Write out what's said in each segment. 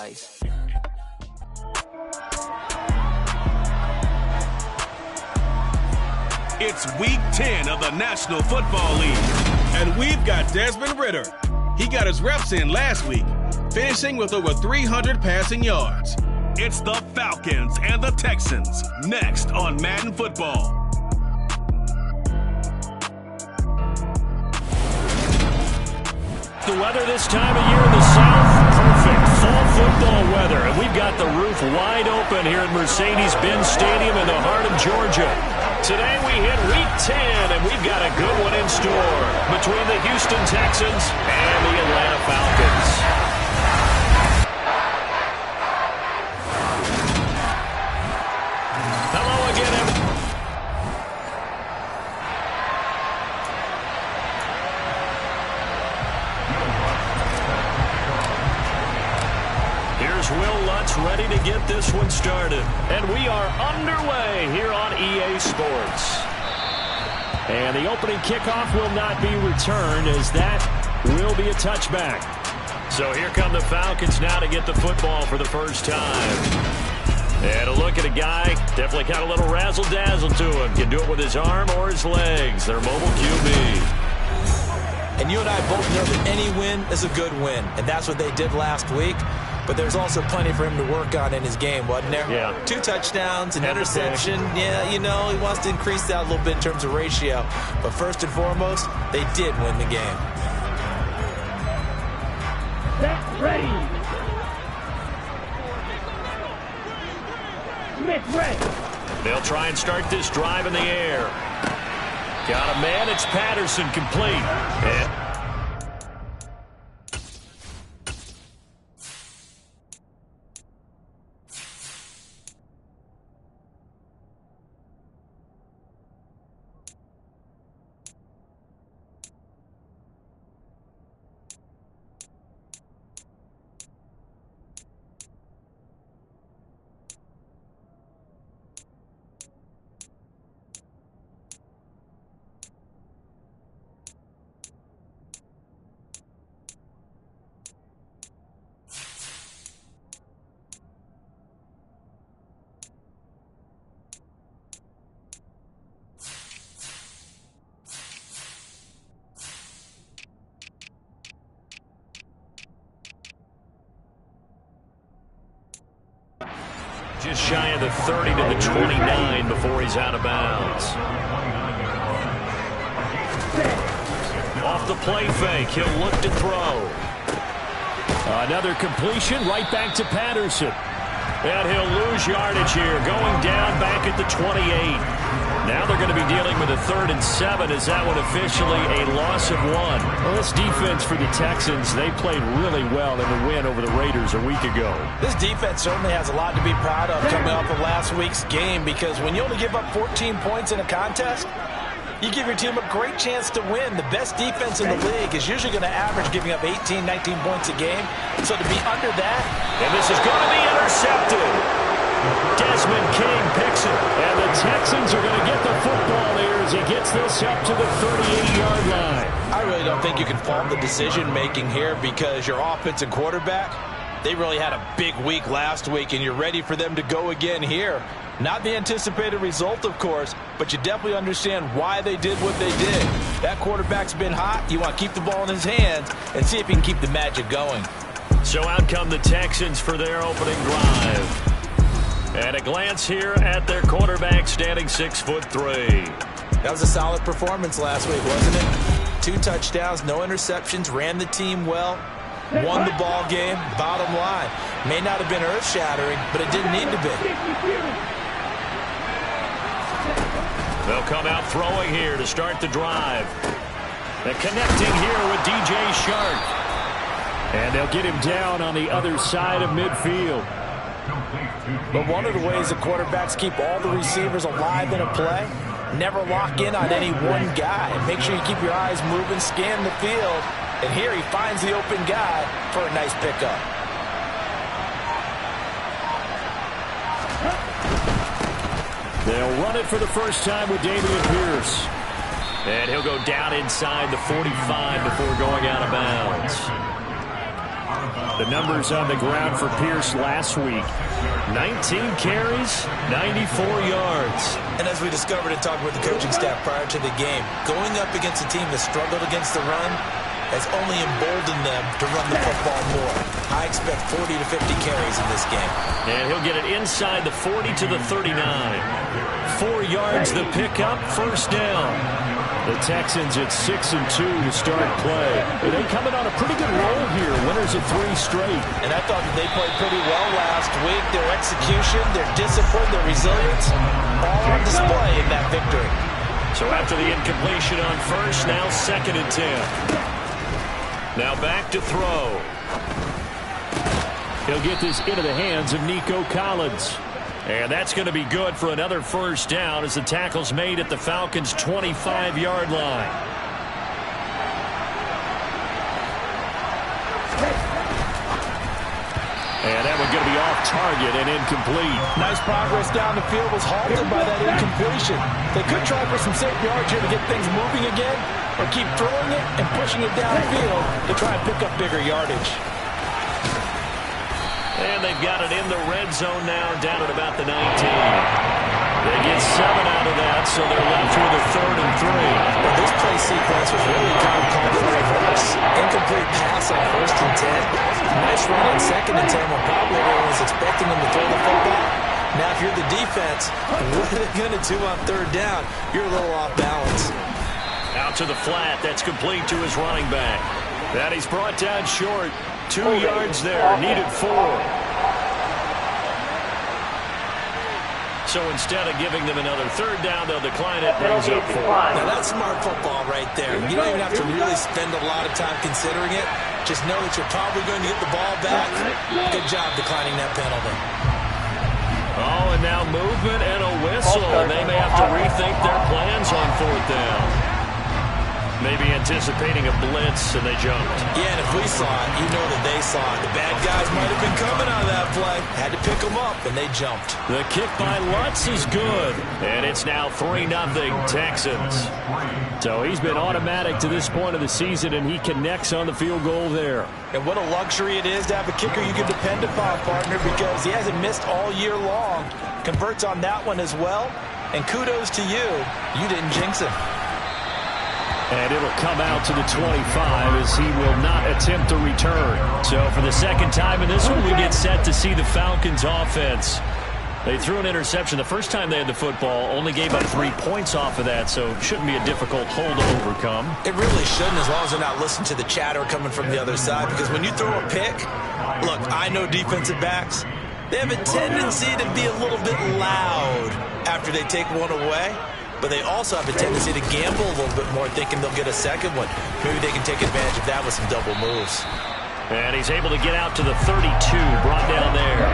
nice. It's Week 10 of the National Football League, and we've got Desmond Ridder. He got his reps in last week, finishing with over 300 passing yards. It's the Falcons and the Texans, next on Madden Football. The weather this time of year in the South, perfect fall football weather. And we've got the roof wide open here at Mercedes-Benz Stadium in the heart of Georgia. Today we hit Week 10, and we've got a good one in store between the Houston Texans and the Atlanta Falcons. Hello again, everyone. Here's Will Lutz ready to get this one started. And we are underway here on EA Sports. And the opening kickoff will not be returned, as that will be a touchback. So here come the Falcons now to get the football for the first time. And a look at a guy, definitely got a little razzle-dazzle to him. Can do it with his arm or his legs. Their mobile QB. And you and I both know that any win is a good win. And that's what they did last week. But there's also plenty for him to work on in his game, wasn't there? Yeah. 2 touchdowns, an interception. Yeah, you know, he wants to increase that a little bit in terms of ratio. But first and foremost, they did win the game. Set, ready. Smith, ready. They'll try and start this drive in the air. Got a man. It's Patterson, complete. And just shy of the 30 to the 29 before he's out of bounds. Off the play fake, he'll look to throw. Another completion right back to Patterson. And he'll lose yardage here, going down back at the 28. Now they're going to be dealing with a 3rd and 7. Is that one officially a loss of 1? Well, this defense for the Texans, they played really well in the win over the Raiders a week ago. This defense certainly has a lot to be proud of coming off of last week's game, because when you only give up 14 points in a contest, you give your team a great chance to win. The best defense in the league is usually going to average giving up 18, 19 points a game. So to be under that. And this is going to be intercepted. Desmond King picks it. And the Texans are going to get the football there as he gets this up to the 38-yard line. I really don't think you can fault the decision-making here, because your offense and quarterback, they really had a big week last week, and you're ready for them to go again here. Not the anticipated result, of course, but you definitely understand why they did what they did. That quarterback's been hot. You want to keep the ball in his hands and see if he can keep the magic going. So out come the Texans for their opening drive. And a glance here at their quarterback, standing 6'3". That was a solid performance last week, wasn't it? 2 touchdowns, no interceptions, ran the team well, won the ball game. Bottom line, may not have been earth-shattering, but it didn't need to be. They'll come out throwing here to start the drive. And connecting here with DJ Shark. And they'll get him down on the other side of midfield. But one of the ways the quarterbacks keep all the receivers alive in a play, never lock in on any one guy. Make sure you keep your eyes moving, scan the field. And here he finds the open guy for a nice pickup. They'll run it for the first time with Dameon Pierce. And he'll go down inside the 45 before going out of bounds. The numbers on the ground for Pierce last week. 19 carries, 94 yards. And as we discovered in talking with the coaching staff prior to the game, going up against a team that struggled against the run has only emboldened them to run the football more. I expect 40 to 50 carries in this game. And he'll get it inside the 40 to the 39. 4 yards the pickup, first down. The Texans at 6-2 to start play. They're coming on a pretty good roll here. Winners of 3 straight. And I thought that they played pretty well last week. Their execution, their discipline, their resilience, all on display in that victory. So after the incompletion on first, now 2nd and 10. Now back to throw. He'll get this into the hands of Nico Collins. And that's going to be good for another first down as the tackle's made at the Falcons' 25-yard line. And that one's going to be off target and incomplete. Nice progress down the field was halted by that incompletion. They could try for some safe yards here to get things moving again, or keep throwing it and pushing it downfield to try and pick up bigger yardage. And they've got it in the red zone now, down at about the 19. They get 7 out of that, so they're left with a 3rd and 3. Well, this play sequence was really kind of called for reverse. Incomplete pass on 1st and 10. Nice run on 2nd and 10 when probably everyone was expecting them to throw the football. Now, if you're the defense, what are they going to do on 3rd down? You're a little off balance. Out to the flat. That's complete to his running back. That he's brought down short. 2 yards there. Needed 4. So instead of giving them another 3rd down, they'll decline it. Brings up 4. Now, that's smart football right there. You don't even have to really spend a lot of time considering it. Just know that you're probably going to get the ball back. Good job declining that penalty. Oh, and now movement and a whistle. And they may have to rethink their plans on 4th down. Maybe anticipating a blitz, and they jumped. Yeah, and if we saw it, you know that they saw it. The bad guys might have been coming out of that play. Had to pick them up, and they jumped. The kick by Lutz is good. And it's now 3-0 Texans. So he's been automatic to this point of the season, and he connects on the field goal there. And what a luxury it is to have a kicker you can depend upon, partner, because he hasn't missed all year long. Converts on that one as well. And kudos to you. You didn't jinx him. And it'll come out to the 25 as he will not attempt to return. So for the 2nd time in this one, we get set to see the Falcons offense. They threw an interception the first time they had the football, only gave up 3 points off of that, so it shouldn't be a difficult hole to overcome. It really shouldn't, as long as they're not listening to the chatter coming from the other side, because when you throw a pick, look, I know defensive backs, they have a tendency to be a little bit loud after they take one away. But they also have a tendency to gamble a little bit more, thinking they'll get a second one. Maybe they can take advantage of that with some double moves. And he's able to get out to the 32, brought down there.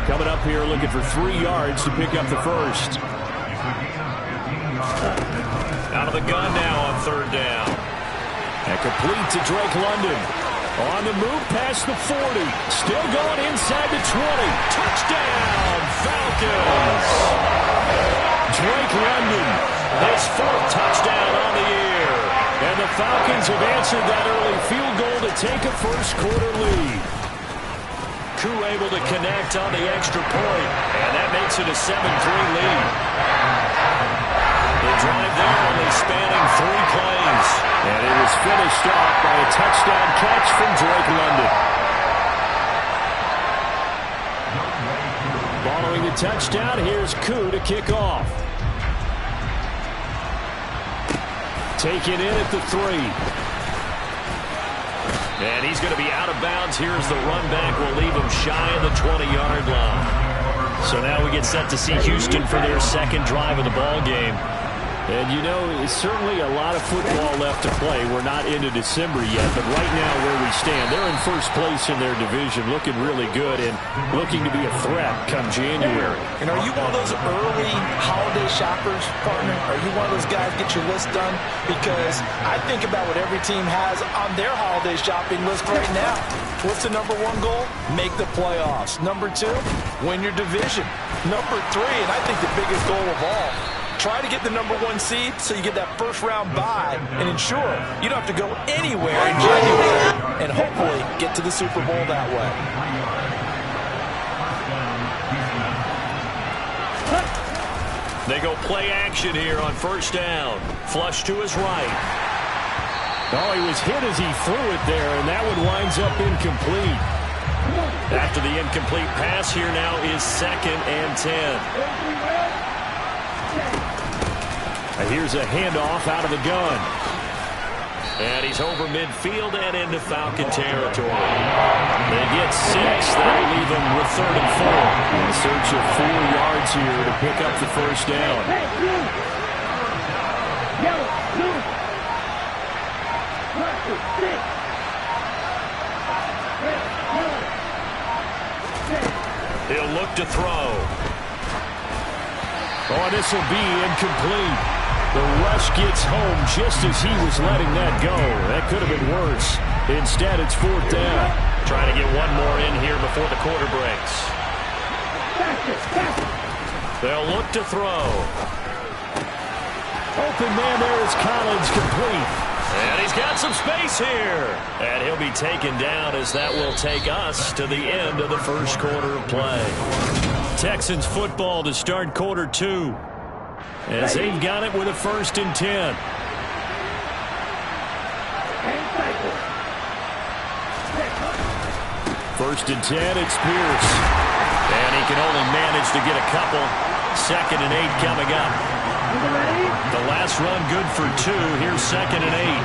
Coming up here looking for 3 yards to pick up the first. Out of the gun now on 3rd down. And complete to Drake London. On the move past the 40. Still going inside the 20. Touchdown, Falcons! Drake London, his 4th touchdown on the year. And the Falcons have answered that early field goal to take a first-quarter lead. Koo able to connect on the extra point, and that makes it a 7-3 lead. The drive there only spanning 3 plays. And it was finished off by a touchdown catch from Drake London. Following the touchdown, here's Koo to kick off. Taken in at the 3. And he's going to be out of bounds. Here's the run back. Will leave him shy of the 20-yard line. So now we get set to see Houston for their 2nd drive of the ball game. And, you know, it's certainly a lot of football left to play. We're not into December yet, but right now where we stand, they're in first place in their division, looking really good and looking to be a threat come January. And are you one of those early holiday shoppers, partner? Are you one of those guys get your list done? Because I think about what every team has on their holiday shopping list right now. What's the #1 goal? Make the playoffs. #2, win your division. #3, and I think the biggest goal of all, Try to get the #1 seed so you get that first-round bye and ensure you don't have to go anywhere in January and hopefully get to the Super Bowl that way. They go play action here on first down. Flush to his right. Oh, he was hit as he threw it there, and that one winds up incomplete. After the incomplete pass, here now is 2nd and 10. Here's a handoff out of the gun. And he's over midfield and into Falcon territory. They get 6. That'll leave them with 3rd and 4. In search of 4 yards here to pick up the first down. He'll look to throw. Oh, this will be incomplete. The rush gets home just as he was letting that go. That could have been worse. Instead, it's 4th down. Trying to get one more in here before the quarter breaks. They'll look to throw. Open man there is Collins, complete. And he's got some space here. And he'll be taken down as that will take us to the end of the first quarter of play. Texans football to start quarter 2. As they've got it with a 1st and 10. First and 10, it's Pierce. And he can only manage to get a couple. 2nd and 8 coming up. The last run good for 2. Here's 2nd and 8.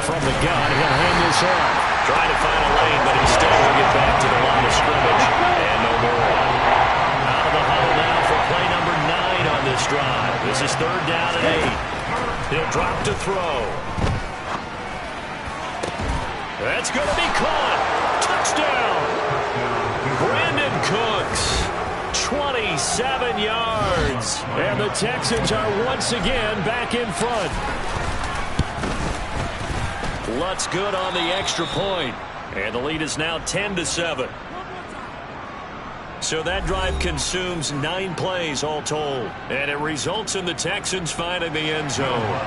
From the gun, he'll hand this off. Trying to find a lane, but instead will get back to the line of scrimmage. And no more. Out of the huddle now for play number 9 on this drive. This is 3rd down and 8. He'll drop to throw. That's going to be caught. Touchdown. Brandon Cooks. 27 yards. And the Texans are once again back in front. Lutz good on the extra point. And the lead is now 10-7. So that drive consumes 9 plays all told. And it results in the Texans finding the end zone.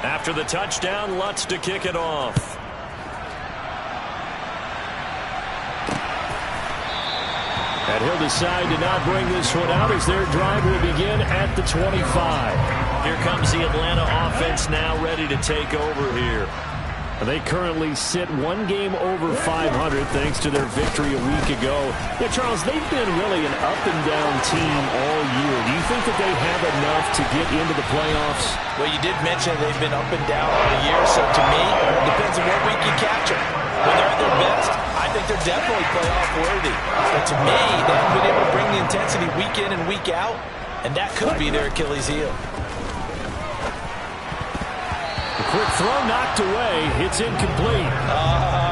After the touchdown, Lutz to kick it off. And he'll decide to not bring this one out as their drive will begin at the 25. Here comes the Atlanta offense now ready to take over here. They currently sit 1 game over 500 thanks to their victory a week ago. Yeah, Charles, they've been really an up-and-down team all year. Do you think that they have enough to get into the playoffs? Well, you did mention they've been up and down all year, so to me, it depends on what week you catch them. When they're at their best, I think they're definitely playoff worthy. But to me, they haven't been able to bring the intensity week in and week out, and that could be their Achilles heel. Quick throw knocked away. It's incomplete.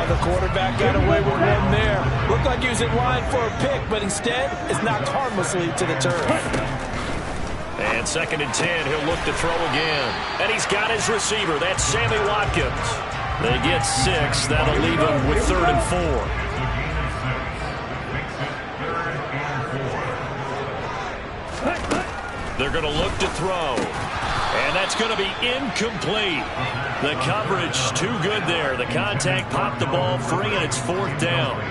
The quarterback got away with one there. Looked like he was in line for a pick, but instead it's knocked harmlessly to the turf. And 2nd and 10. He'll look to throw again. And he's got his receiver. That's Sammy Watkins. They get 6. That'll leave him with 3rd and 4. They're going to look to throw. And that's going to be incomplete. The coverage too good there. The contact popped the ball free, and it's 4th down.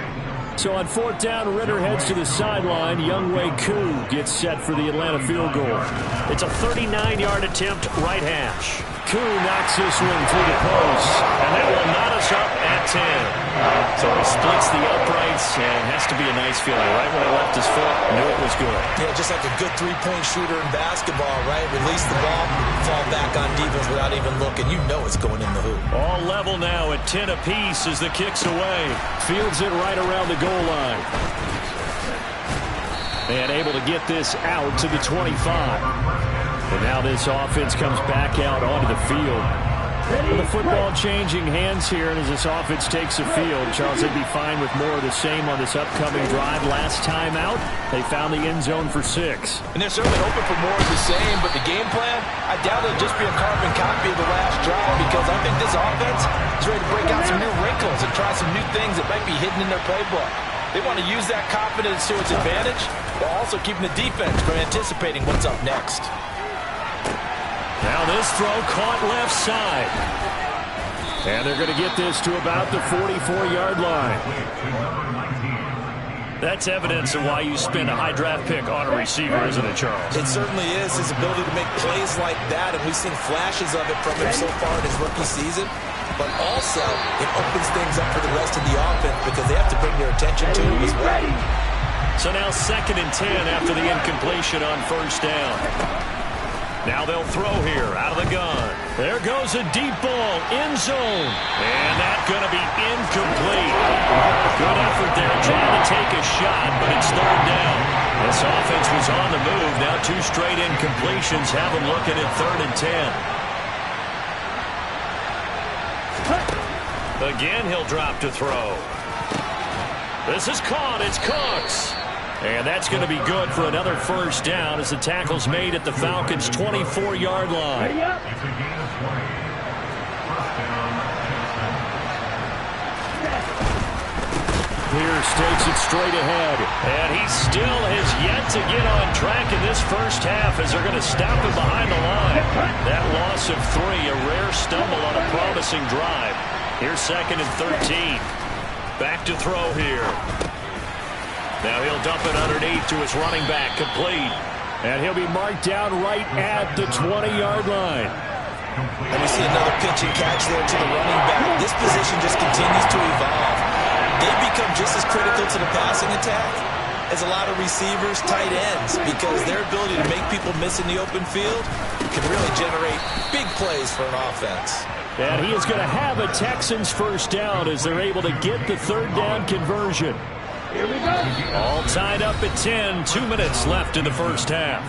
So on 4th down, Ritter heads to the sideline. Younghoe Koo gets set for the Atlanta field goal. It's a 39-yard attempt, right hash. Koo knocks this one through the post, and that will knot us up at 10. So he splits the uprights, and it has to be a nice feeling. Right when he left his foot, knew it was good. Yeah, just like a good three-point shooter in basketball, right? Release the ball, fall back on defense without even looking. You know it's going in the hoop. All level now at 10 apiece as the kick's away. Fields it right around the goal line. And able to get this out to the 25. And now this offense comes back out onto the field. The football changing hands here, and as this offense takes the field, Charles, they'd be fine with more of the same on this upcoming drive. Last time out, they found the end zone for 6. And they're certainly hoping for more of the same, but the game plan, I doubt it'll just be a carbon copy of the last drive, because I think this offense is ready to break out some new wrinkles and try some new things that might be hidden in their playbook. They want to use that confidence to its advantage, while also keeping the defense from anticipating what's up next. Now this throw caught left side. And they're going to get this to about the 44-yard line. That's evidence of why you spend a high draft pick on a receiver, isn't it, Charles? It certainly is. His ability to make plays like that, and we've seen flashes of it from him so far in his rookie season. But also, it opens things up for the rest of the offense because they have to bring their attention to him as well. So now 2nd and 10 after the incompletion on 1st down. Now they'll throw here out of the gun. There goes a deep ball, end zone. And that's going to be incomplete. Good effort there trying to take a shot, but it's 3rd down. This offense was on the move. Now 2 straight incompletions have them looking at 3rd and 10. Again, he'll drop to throw. This is caught. It's Cox. And that's going to be good for another 1st down as the tackle's made at the Falcons' 24-yard line. Pierce takes it straight ahead. And he still has yet to get on track in this first half as they're going to stop him behind the line. That loss of 3, a rare stumble on a promising drive. Here's 2nd and 13. Back to throw here. Now he'll dump it underneath to his running back, complete. And he'll be marked down right at the 20-yard line. And we see another pitch and catch there to the running back. This position just continues to evolve. They become just as critical to the passing attack as a lot of receivers, tight ends, because their ability to make people miss in the open field can really generate big plays for an offense. And he is going to have a Texans 1st down as they're able to get the 3rd down conversion. Here we go. All tied up at 10. 2 minutes left in the first half.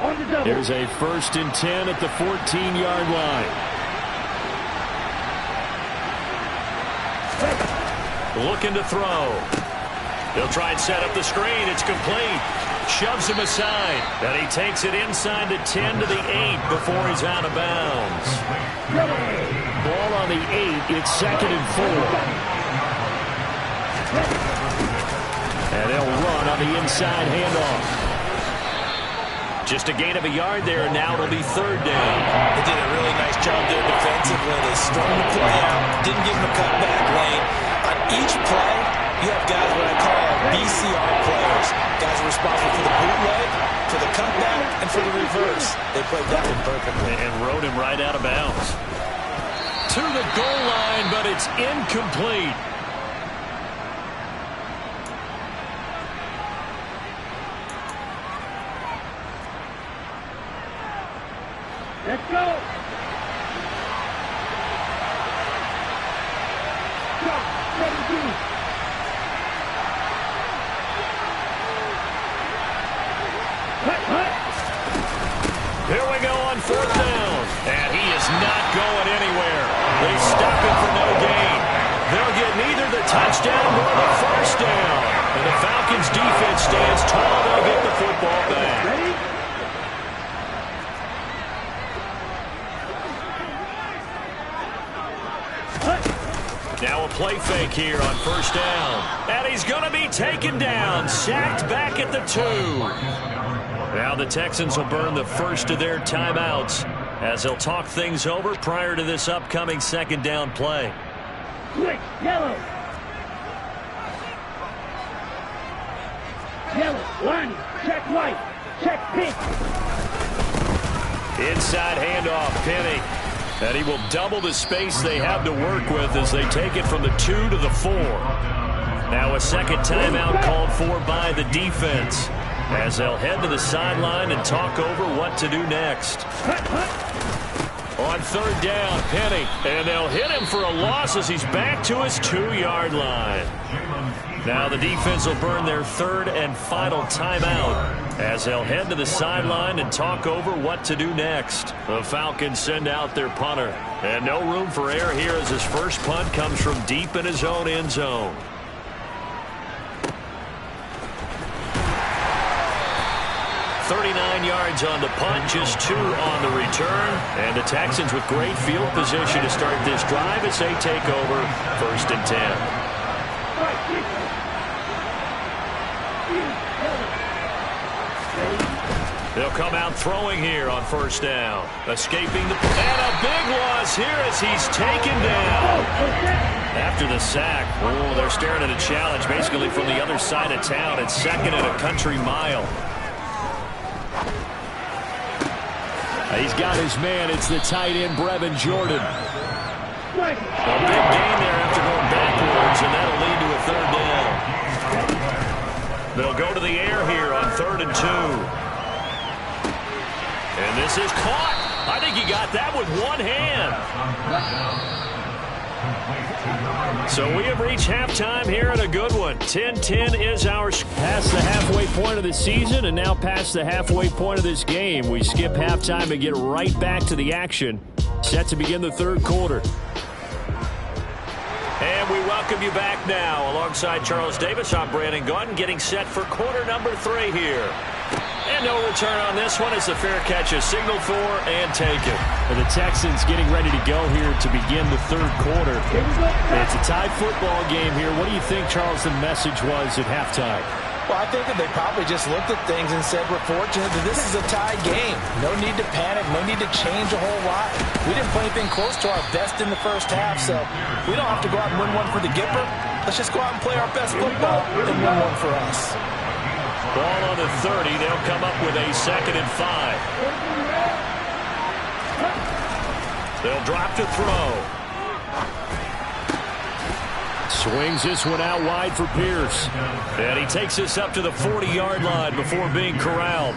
On the double. Here's a 1st and 10 at the 14-yard line. Looking to throw. He'll try and set up the screen. It's complete. Shoves him aside. And he takes it inside the 10 to the 8 before he's out of bounds. Ball on the 8. It's 2nd and 4. And they'll run on the inside handoff. Just a gain of a yard there, and now it'll be 3rd down. They did a really nice job there defensively. They strung the play out, didn't give him a cutback lane. On each play, you have guys what I call BCR players. Guys are responsible for the bootleg, for the cutback, and for the reverse. They played that one perfectly. And rode him right out of bounds. To the goal line, but it's incomplete. Let's go. Stop. 17. Here we go on 4th down. And he is not going anywhere. They stop him for no gain. They'll get neither the touchdown nor the 1st down. And the Falcons defense stands tall. They'll get the football back. Ready? Now a play fake here on 1st down. And he's going to be taken down. Sacked back at the 2. Now the Texans will burn the first of their timeouts as they'll talk things over prior to this upcoming 2nd down play. Quick, yellow. Yellow, one, check white, check pink. Inside handoff, Penny. And he will double the space they have to work with as they take it from the 2 to the 4. Now a 2nd timeout called for by the defense as they'll head to the sideline and talk over what to do next. On 3rd down, Penny. And they'll hit him for a loss as he's back to his 2-yard line. Now the defense will burn their third and final timeout as they'll head to the sideline and talk over what to do next. The Falcons send out their punter. And no room for error here as his first punt comes from deep in his own end zone. "39 yards on the punt, just 2 on the return. And the Texans with great field position to start this drive as they take over 1st and 10. They'll come out throwing here on 1st down. Escaping the... And a big loss here as he's taken down. After the sack, oh, they're staring at a challenge basically from the other side of town. It's 2nd and a country mile. He's got his man. It's the tight end, Brevin Jordan. A big gain there after going backwards, and that'll lead to a 3rd down. They'll go to the air here on 3rd and 2. And this is caught. I think he got that with one hand. So we have reached halftime here at a good one. 10-10 is our past the halfway point of the season and now past the halfway point of this game. We skip halftime and get right back to the action. Set to begin the 3rd quarter. And we welcome you back now. Alongside Charles Davis, I'm Brandon Gaudin, getting set for quarter number 3 here. And no return on this one as the fair catch is signaled for and taken. And the Texans getting ready to go here to begin the 3rd quarter. It's a tied football game here. What do you think, Charles, the message was at halftime? Well, I think that they probably just looked at things and said, we're fortunate that this is a tie game. No need to panic. No need to change a whole lot. We didn't play anything close to our best in the first half, so we don't have to go out and win one for the Gipper. Let's just go out and play our best football and win one for us. Ball on the 30. They'll come up with a 2nd and 5. They'll drop to throw. Swings this one out wide for Pierce. And he takes this up to the 40-yard line before being corralled.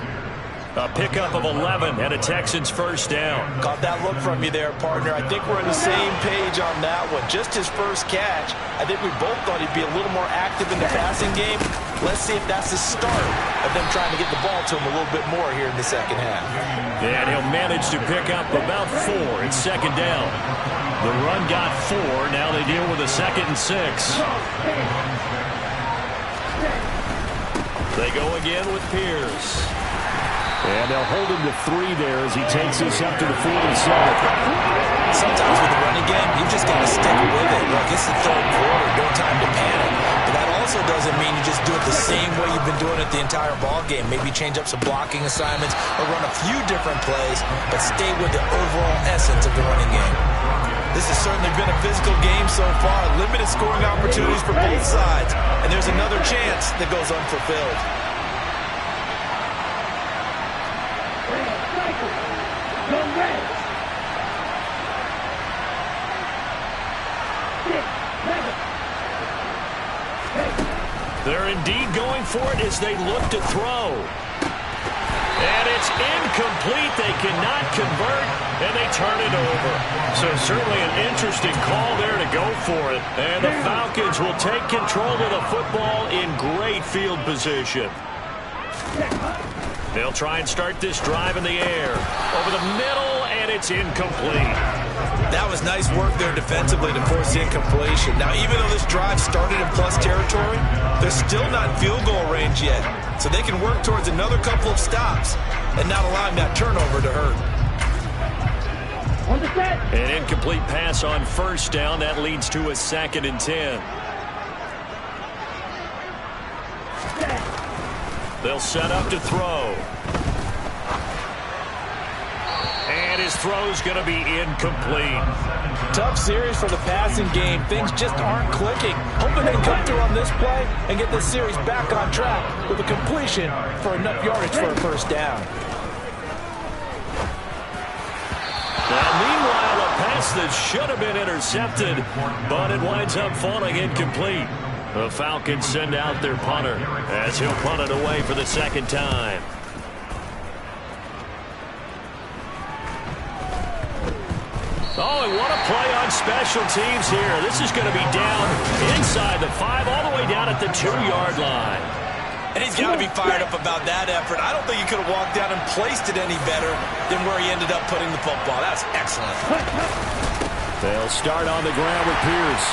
A pickup of 11 and a Texans 1st down. Got that look from you there, partner. I think we're on the same page on that one. Just his first catch. I think we both thought he'd be a little more active in the passing game. Let's see if that's the start of them trying to get the ball to him a little bit more here in the 2nd half. And he'll manage to pick up about 4. It's 2nd down. The run got 4. Now they deal with a 2nd and 6. They go again with Pierce. And they'll hold him to 3 there as he takes this up to the 47. Sometimes with the running game, you just got to stick with it. Like, it's the 3rd quarter, no time to panic. But that also doesn't mean you just do it the same way you've been doing it the entire ball game. Maybe change up some blocking assignments or run a few different plays, but stay with the overall essence of the running game. This has certainly been a physical game so far. Limited scoring opportunities for both sides. And there's another chance that goes unfulfilled. They're indeed going for it as they look to throw. And it's incomplete. They cannot convert, and they turn it over. So certainly an interesting call there to go for it. And the Falcons will take control of the football in great field position. They'll try and start this drive in the air. Over the middle, and it's incomplete. That was nice work there defensively to force the incompletion. Now, even though this drive started in plus territory, they're still not in field goal range yet. So they can work towards another couple of stops and not allowing that turnover to hurt. An incomplete pass on 1st down. That leads to a 2nd and 10. They'll set up to throw. And his throw's going to be incomplete. Tough series for the passing game. Things just aren't clicking. Hoping they can come through on this play and get this series back on track with a completion for enough yardage for a 1st down. Now, meanwhile, a pass that should have been intercepted, but it winds up falling incomplete. The Falcons send out their punter as he'll punt it away for the 2nd time. Oh, and what a play on special teams here. This is going to be down inside the 5, all the way down down at the 2-yard line. And he's got to be fired up about that effort. I don't think he could have walked down and placed it any better than where he ended up putting the football. That's excellent. They'll start on the ground with Pierce.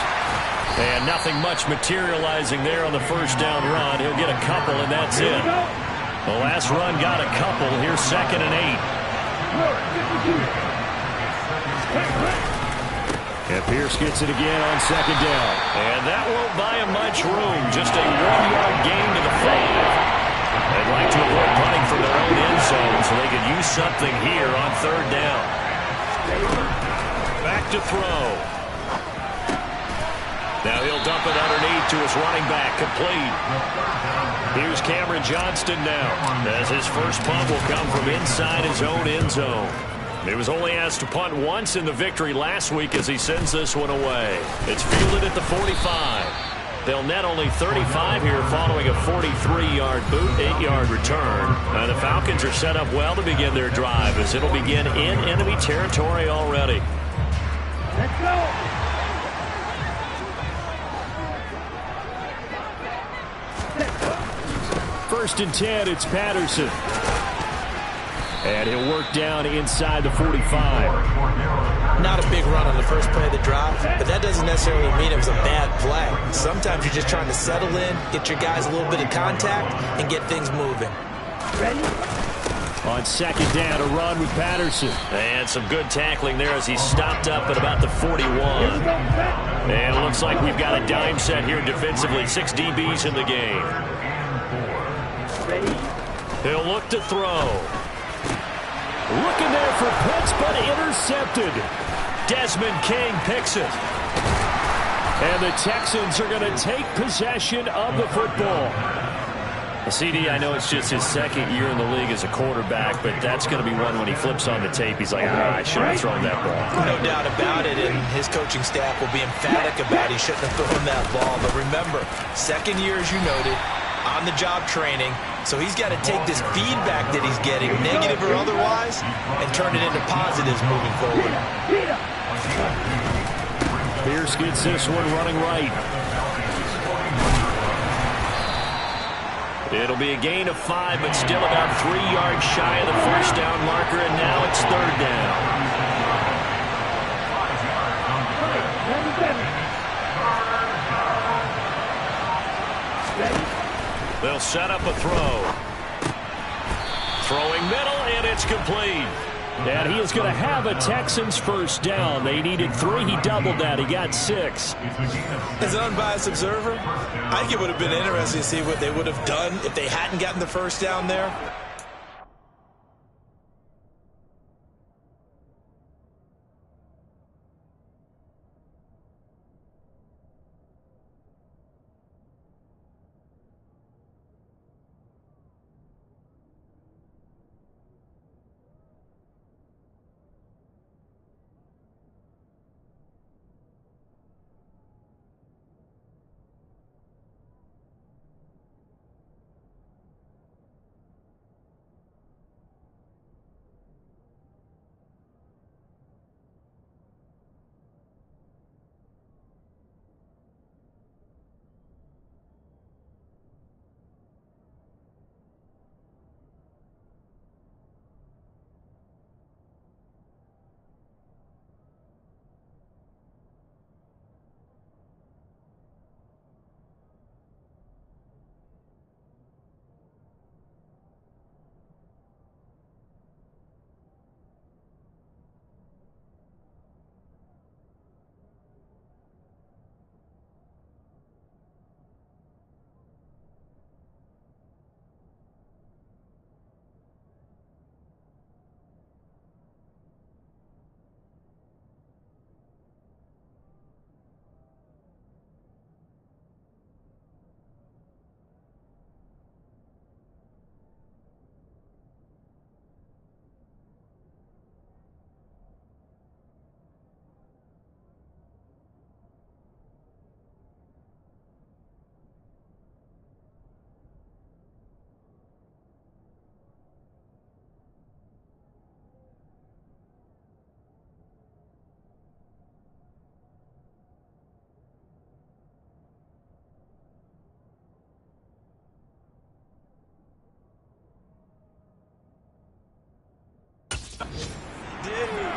And nothing much materializing there on the first down run. He'll get a couple, and that's it. The last run got a couple. Here's 2nd and 8. And Pierce gets it again on 2nd down. And that won't buy him much room. Just a 1-yard gain to the 5. They'd like to avoid punting from their own end zone so they could use something here on 3rd down. Back to throw. Now he'll dump it underneath to his running back, complete. Here's Cameron Johnston now, as his first punt will come from inside his own end zone. He was only asked to punt once in the victory last week as he sends this one away. It's fielded at the 45. They'll net only 35 here following a 43-yard boot, 8-yard return. The Falcons are set up well to begin their drive as it'll begin in enemy territory already. Let's go. 1st and 10, it's Patterson. And he'll work down inside the 45. Not a big run on the first play of the drive, but that doesn't necessarily mean it was a bad play. Sometimes you're just trying to settle in, get your guys a little bit of contact, and get things moving. Ready? On 2nd down, a run with Patterson. And some good tackling there as he stopped up at about the 41. And it looks like we've got a dime set here defensively. 6 DBs in the game. Ready? He'll look to throw. Looking there for Pitts, but intercepted. Desmond King picks it. And the Texans are going to take possession of the football. CD, I know it's just his 2nd year in the league as a quarterback, but that's going to be one when he flips on the tape. He's like, I should have thrown that ball. No doubt about it, and his coaching staff will be emphatic about he shouldn't have thrown that ball. But remember, 2nd year, as you noted, on-the-job training, so he's got to take this feedback that he's getting, negative or otherwise, and turn it into positives moving forward. Pierce gets this one running right. It'll be a gain of 5, but still about 3 yards shy of the first down marker, and now it's 3rd down. They'll set up a throw. Throwing middle, and it's complete. And he is going to have a Texans first down. They needed 3. He doubled that. He got 6. As an unbiased observer, I think it would have been interesting to see what they would have done if they hadn't gotten the first down there.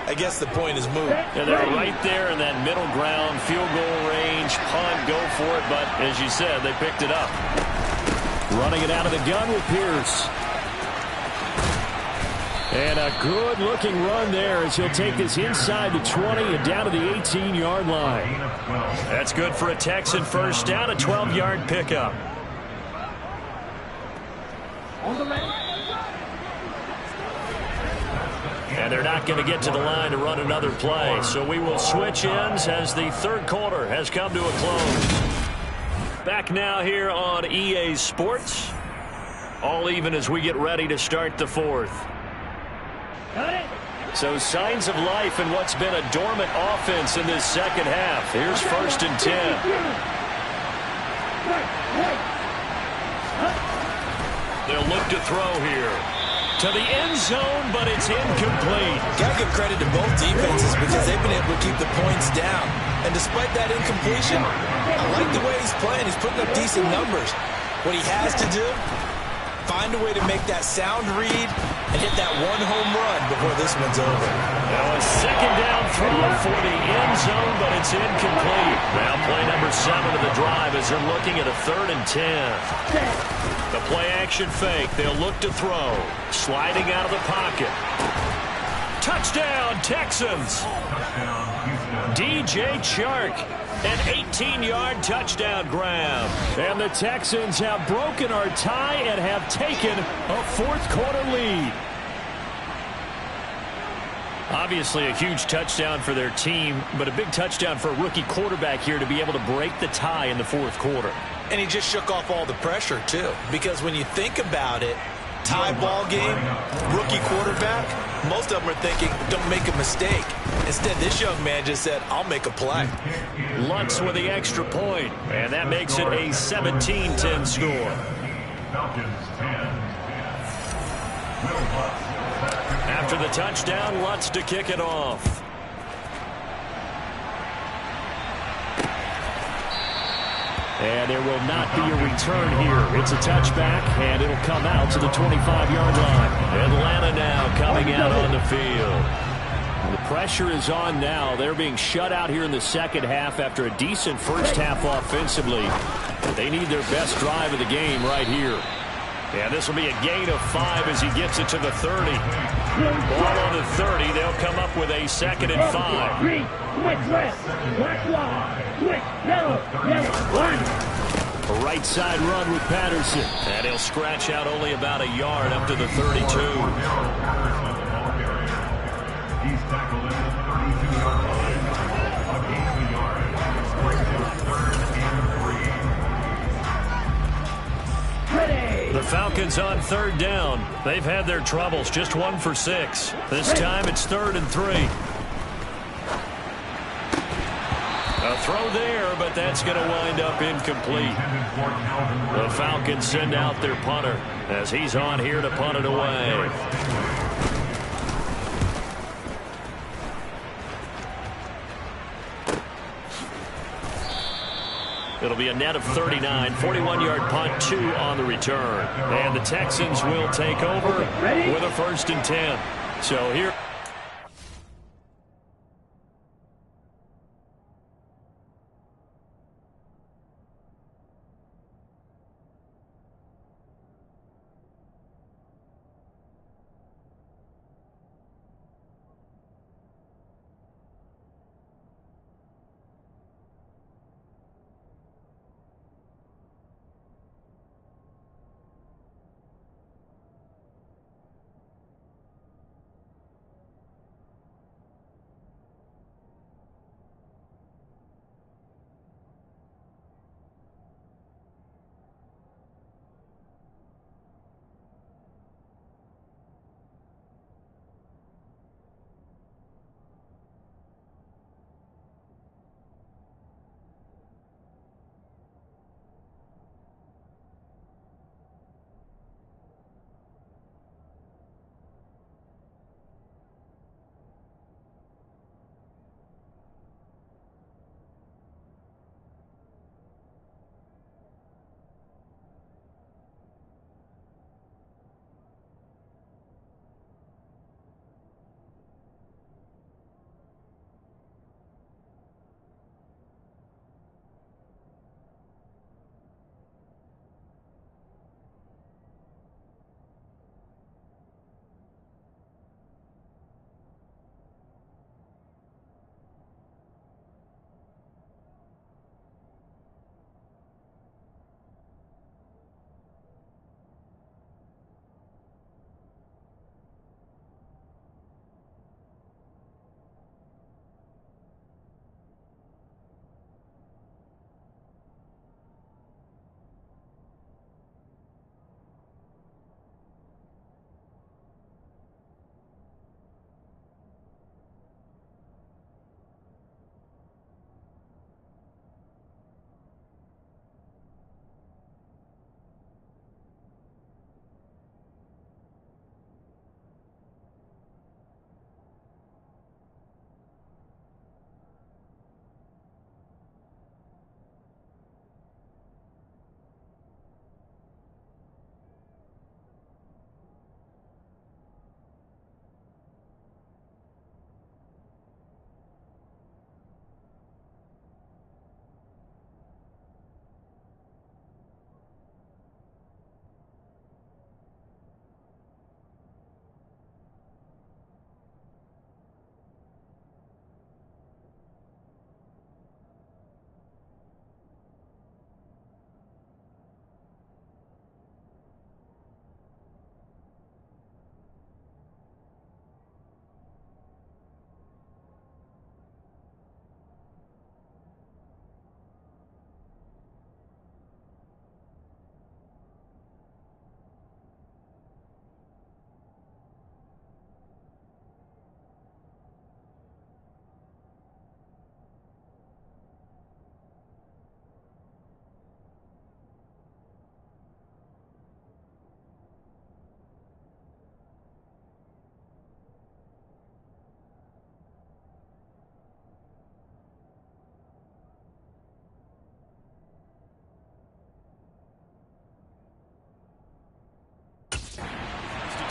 I guess the point is moot. And they're right there in that middle ground, field goal range, punt, go for it. But as you said, they picked it up. Running it out of the gun with Pierce. And a good-looking run there as he'll take this inside the 20 and down to the 18-yard line. That's good for a Texan first down, a 12-yard pickup. And they're not going to get to the line to run another play. So we will switch ends as the third quarter has come to a close. Back now here on EA Sports. All even as we get ready to start the fourth. So signs of life in what's been a dormant offense in this second half. Here's 1st and 10. They'll look to throw here. To the end zone, but it's incomplete. Got to give credit to both defenses because they've been able to keep the points down. And despite that incompletion, I like the way he's playing. He's putting up decent numbers. What he has to do, find a way to make that sound read and hit that one home run before this one's over. Now a second down throw for the end zone, but it's incomplete. Now play number 7 of the drive as they're looking at a 3rd and 10. The play-action fake. They'll look to throw. Sliding out of the pocket. Touchdown, Texans. DJ Chark. An 18-yard touchdown grab. And the Texans have broken our tie and have taken a fourth-quarter lead. Obviously a huge touchdown for their team, but a big touchdown for a rookie quarterback here to be able to break the tie in the fourth quarter. And he just shook off all the pressure, too. Because when you think about it, tie ball game, rookie quarterback, most of them are thinking, don't make a mistake. Instead, this young man just said, I'll make a play. Lutz with the extra point, and that makes it a 17-10 score. After the touchdown, Lutz to kick it off. And there will not be a return here. It's a touchback, and it'll come out to the 25-yard line. Atlanta now coming out on the field. The pressure is on now. They're being shut out here in the second half after a decent first half offensively. They need their best drive of the game right here. And this will be a gain of 5 as he gets it to the 30. Ball on the 30. They'll come up with a 2nd and 5. Green, switch left, black wide, switch, yellow, one. A right side run with Patterson. And he'll scratch out only about a yard up to the 32. He's tackled at the 32-yard line. A gain of a yard. It's 3rd and 3. The Falcons on 3rd down. They've had their troubles, just 1 for 6. This time it's 3rd and 3. A throw there, but that's going to wind up incomplete. The Falcons send out their punter as he's on here to punt it away. It'll be a net of 39, 41-yard punt, 2 on the return. And the Texans will take over with a 1st and 10. So here.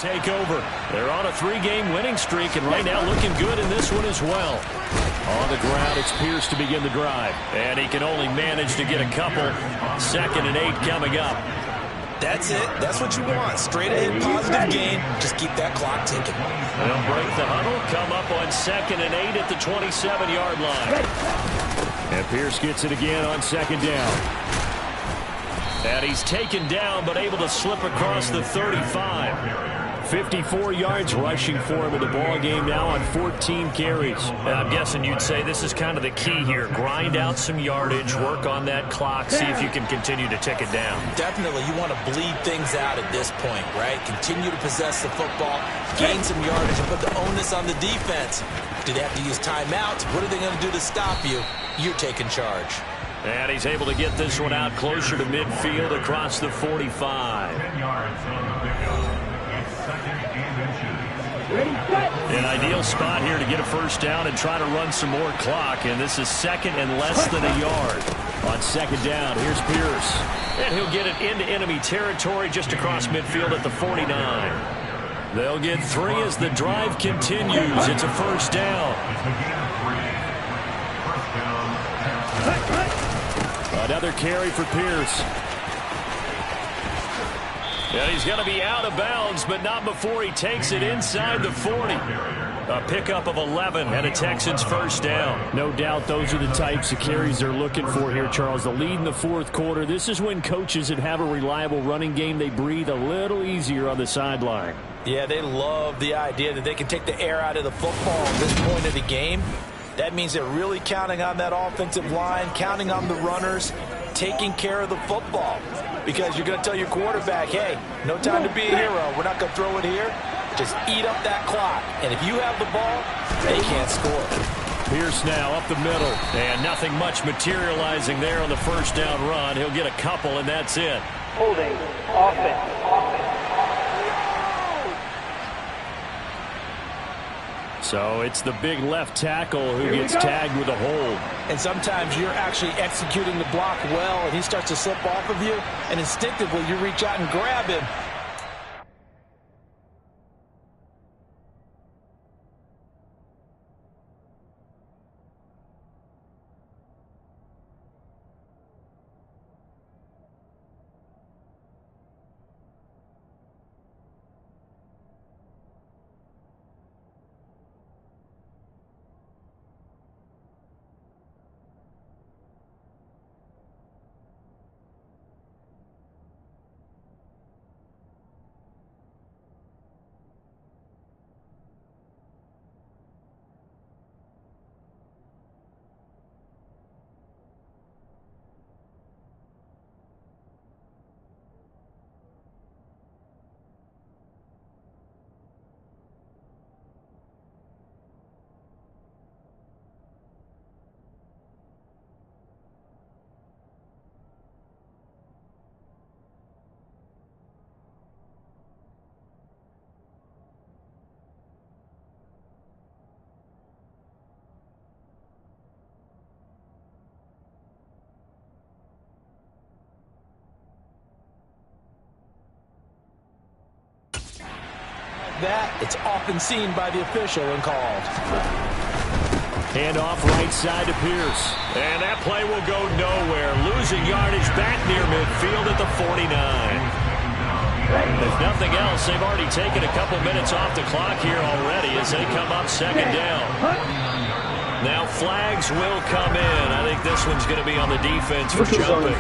take over. They're on a 3-game winning streak, and right now looking good in this one as well. On the ground, it's Pierce to begin the drive. And he can only manage to get a couple. 2nd and 8 coming up. That's it. That's what you want. Straight ahead, positive gain. Just keep that clock ticking. They'll break the huddle, come up on 2nd and 8 at the 27-yard line. And Pierce gets it again on 2nd down. And he's taken down, but able to slip across the 35. 54 yards rushing for him in the ball game now on 14 carries. I'm guessing you'd say this is kind of the key here. Grind out some yardage, work on that clock, see if you can continue to tick it down. Definitely, you want to bleed things out at this point, right? Continue to possess the football, gain some yardage, and put the onus on the defense. Do they have to use timeouts? What are they going to do to stop you? You're taking charge. And he's able to get this one out closer to midfield across the 45. 10 yards on the pickup. It's 2nd and inches. An ideal spot here to get a first down and try to run some more clock. And this is 2nd and less than a yard. On 2nd down, here's Pierce. And he'll get it into enemy territory just across midfield at the 49. They'll get 3 as the drive continues. It's a first down. It's a gain of 3. First down. Another carry for Pierce. And he's going to be out of bounds, but not before he takes it inside the 40. A pickup of 11 and a Texans first down. No doubt those are the types of carries they're looking for here, Charles. The lead in the 4th quarter. This is when coaches that have a reliable running game, they breathe a little easier on the sideline. Yeah, they love the idea that they can take the air out of the football at this point of the game. That means they're really counting on that offensive line, counting on the runners, taking care of the football. Because you're going to tell your quarterback, hey, no time to be a hero. We're not going to throw it here. Just eat up that clock. And if you have the ball, they can't score. Pierce now up the middle. And nothing much materializing there on the first down run. He'll get a couple, and that's it. Holding offense. So it's the big left tackle who gets tagged with a hold. And sometimes you're actually executing the block well, and he starts to slip off of you, and instinctively you reach out and grab him. That, it's often seen by the official and called. Hand off right side to Pierce. And that play will go nowhere. Losing yardage back near midfield at the 49. If nothing else, they've already taken a couple minutes off the clock here already as they come up 2nd down. Now flags will come in. I think this one's going to be on the defense for jumping.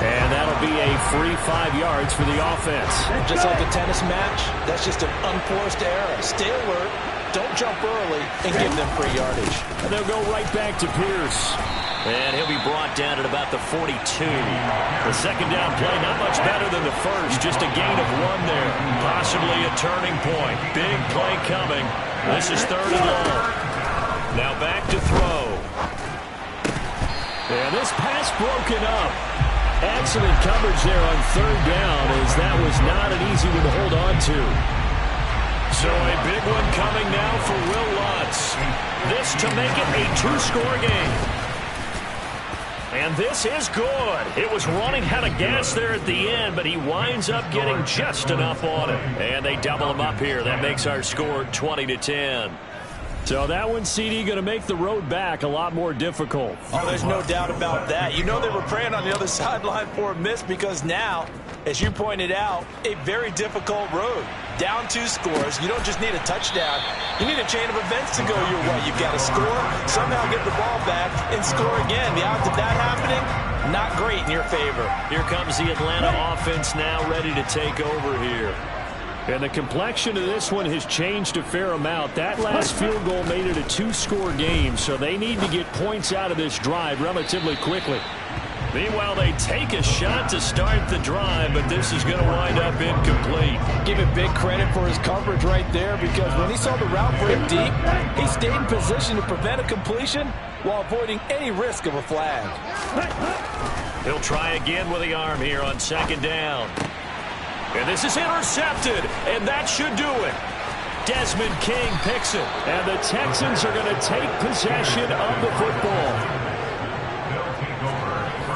And that'll be a free 5 yards for the offense. Just like a tennis match, that's just an unforced error. Stay alert, don't jump early, and give them free yardage. And they'll go right back to Pierce. And he'll be brought down at about the 42. The 2nd down play, not much better than the first. Just a gain of 1 there. Possibly a turning point. Big play coming. This is 3rd and long. Now back to throw. And this pass broken up. Excellent coverage there on 3rd down, as that was not an easy one to hold on to. So a big one coming now for Will Lutz. This to make it a 2-score game. And this is good. It was running out of gas there at the end, but he winds up getting just enough on it. And they double him up here. That makes our score 20-10. So that one, CD, going to make the road back a lot more difficult. Oh, there's no doubt about that. You know they were praying on the other sideline for a miss because now, as you pointed out, a very difficult road. Down 2 scores. You don't just need a touchdown. You need a chain of events to go your way. You've got to score, somehow get the ball back, and score again. The odds of that happening, not great in your favor. Here comes the Atlanta offense now ready to take over here. And the complexion of this one has changed a fair amount. That last field goal made it a 2-score game, so they need to get points out of this drive relatively quickly. Meanwhile, they take a shot to start the drive, but this is going to wind up incomplete. Give him big credit for his coverage right there because when he saw the route break deep, he stayed in position to prevent a completion while avoiding any risk of a flag. He'll try again with the arm here on 2nd down. And this is intercepted, and that should do it. Desmond King picks it, and the Texans are going to take possession of the football.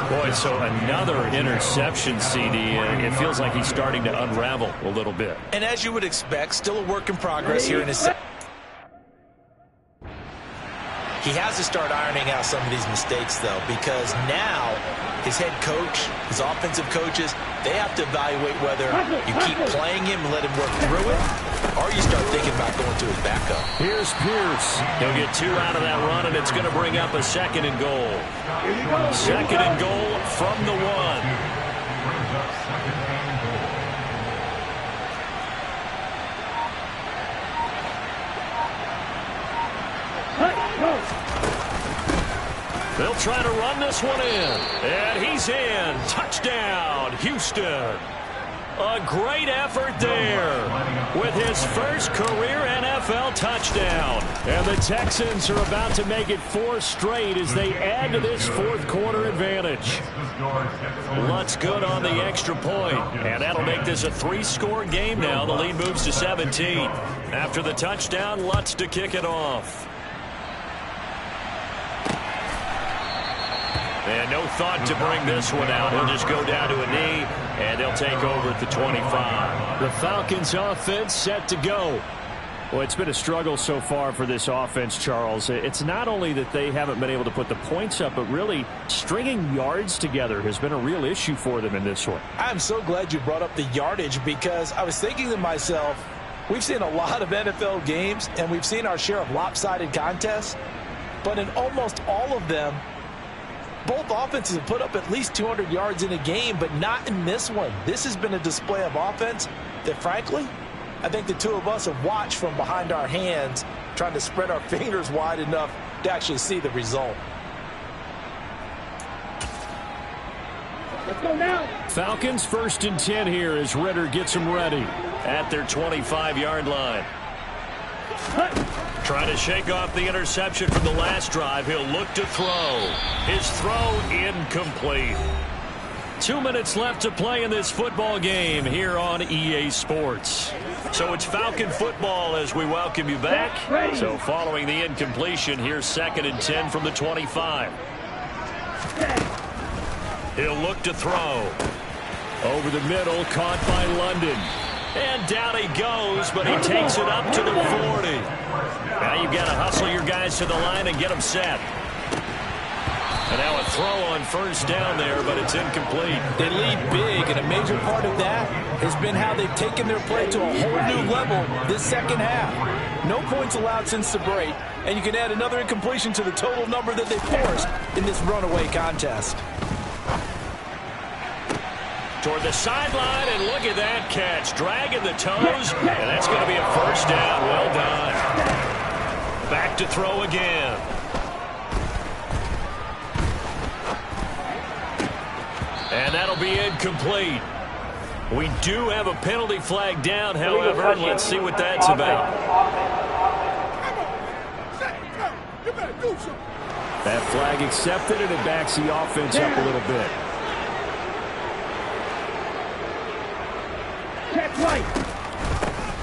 Boy, so another interception, CD, and it feels like he's starting to unravel a little bit. And as you would expect, still a work in progress here in his second. He has to start ironing out some of these mistakes, though, because now his head coach, his offensive coaches, they have to evaluate whether you keep playing him and let him work through it, or you start thinking about going to his backup. Here's Pierce. He'll get 2 out of that run, and it's going to bring up a 2nd and goal. 2nd and goal from the 1. They'll try to run this one in. And he's in. Touchdown, Houston. A great effort there with his first career NFL touchdown. And the Texans are about to make it 4 straight as they add to this 4th quarter advantage. Lutz good on the extra point. And that'll make this a 3-score game now. The lead moves to 17. After the touchdown, Lutz to kick it off. And no thought to bring this one out. He'll just go down to a knee, and they'll take over at the 25. The Falcons offense set to go. Well, it's been a struggle so far for this offense, Charles. It's not only that they haven't been able to put the points up, but really stringing yards together has been a real issue for them in this one. I'm so glad you brought up the yardage because I was thinking to myself, we've seen a lot of NFL games, and we've seen our share of lopsided contests, but in almost all of them, both offenses have put up at least 200 yards in a game, but not in this one. This has been a display of offense that, frankly, I think the two of us have watched from behind our hands, trying to spread our fingers wide enough to actually see the result. Let's go now. Falcons 1st and 10 here as Ritter gets them ready at their 25-yard line. Trying to shake off the interception from the last drive. He'll look to throw. His throw incomplete. 2 minutes left to play in this football game here on EA Sports. So it's Falcon football as we welcome you back. So following the incompletion, here's 2nd and 10 from the 25. He'll look to throw. Over the middle, caught by London. And down he goes, but he takes it up to the 40. Now you've got to hustle your guys to the line and get them set. And now a throw on 1st down there, but it's incomplete. They lead big, and a major part of that has been how they've taken their play to a whole new level this 2nd half. No points allowed since the break, and you can add another incompletion to the total number that they forced in this runaway contest. Toward the sideline, and look at that catch. Dragging the toes, and that's going to be a 1st down. Well done. Back to throw again. And that'll be incomplete. We do have a penalty flag down, however. Let's see what that's about. That flag accepted, and it backs the offense up a little bit.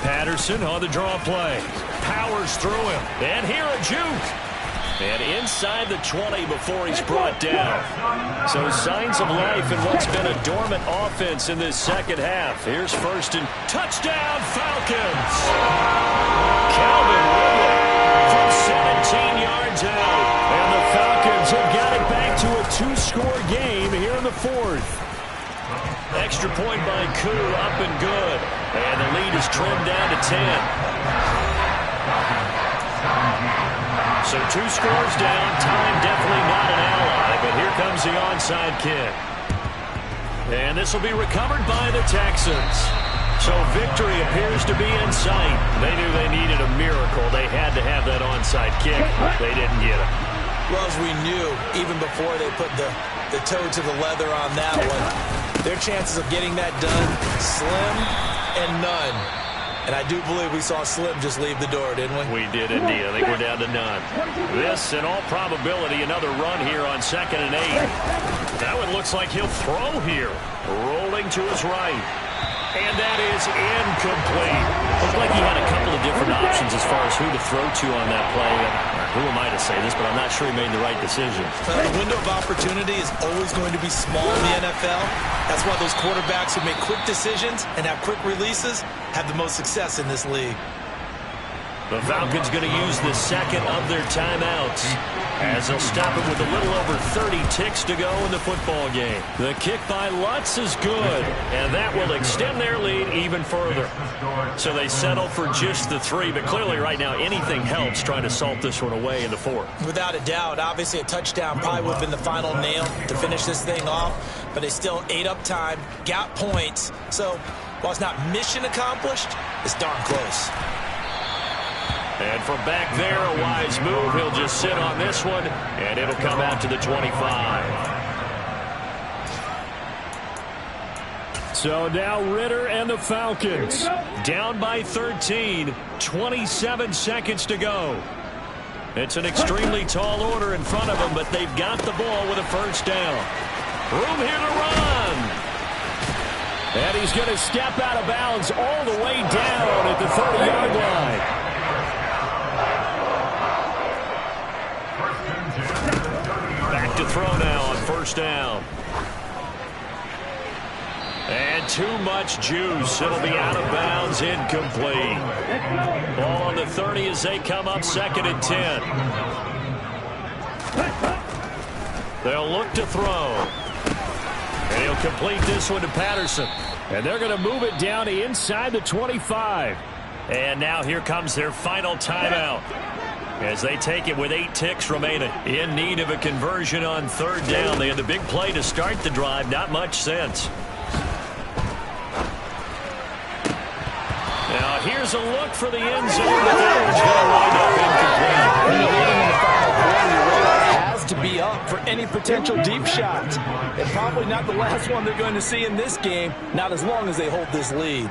Patterson on the draw play. Powers through him. And here a juke. And inside the 20 before he's brought down. So signs of life in what's been a dormant offense in this second half. Here's first and touchdown, Falcons. Calvin Ridley from 17 yards out. And the Falcons have got it back to a 2-score game here in the fourth. Extra point by Koo, up and good. And the lead is trimmed down to 10. So 2 scores down, time definitely not an ally, but here comes the onside kick. And this will be recovered by the Texans. So victory appears to be in sight. They knew they needed a miracle. They had to have that onside kick. They didn't get it. Well, as we knew, even before they put the toe to the leather on that one, their chances of getting that done, slim and none. And I do believe we saw Slim just leave the door, didn't we? We did indeed. I think we're down to none. This, in all probability, another run here on 2nd and 8. That one looks like he'll throw here. Rolling to his right. And that is incomplete. Looked like he had a couple of different options as far as who to throw to on that play. Who am I to say this, but I'm not sure he made the right decision. The window of opportunity is always going to be small in the NFL. That's why those quarterbacks who make quick decisions and have quick releases have the most success in this league. The Falcons going to use the second of their timeouts as they'll stop it with a little over 30 ticks to go in the football game. The kick by Lutz is good, and that will extend their lead even further. So they settle for just the 3, but clearly right now anything helps trying to salt this one away in the 4th. Without a doubt, obviously a touchdown probably would have been the final nail to finish this thing off, but they still ate up time, got points. So while it's not mission accomplished, it's darn close. And from back there, a wise move. He'll just sit on this one, and it'll come out to the 25. So now Ritter and the Falcons down by 13, 27 seconds to go. It's an extremely tall order in front of them, but they've got the ball with a first down. Room here to run. And he's going to step out of bounds all the way down at the 30-yard line. Back to throw now on first down. And too much juice. It'll be out of bounds, incomplete. Ball on the 30 as they come up 2nd and 10. They'll look to throw. And he'll complete this one to Patterson. And they're going to move it down to inside the 25. And now here comes their final timeout as they take it with 8 ticks remaining. In need of a conversion on 3rd down. They had the big play to start the drive. Not much sense. Now here's a look for the end zone, but that one's going to wind up incomplete. Leading in the final quarter, your radar has to be up for any potential deep shots. And probably not the last one they're going to see in this game, not as long as they hold this lead.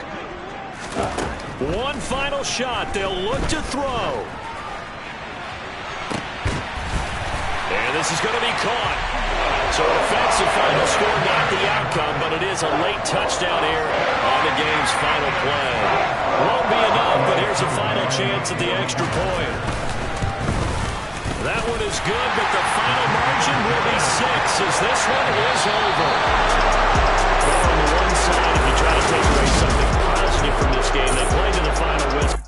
One final shot. They'll look to throw. And this is going to be caught. So offensive final score, not the outcome, but it is a late touchdown here on the game's final play. Won't be enough, but here's a final chance at the extra point. That one is good, but the final margin will be 6 as this one is over. Well, on the one side, if you try to take away something positive from this game, they played to the final whistle.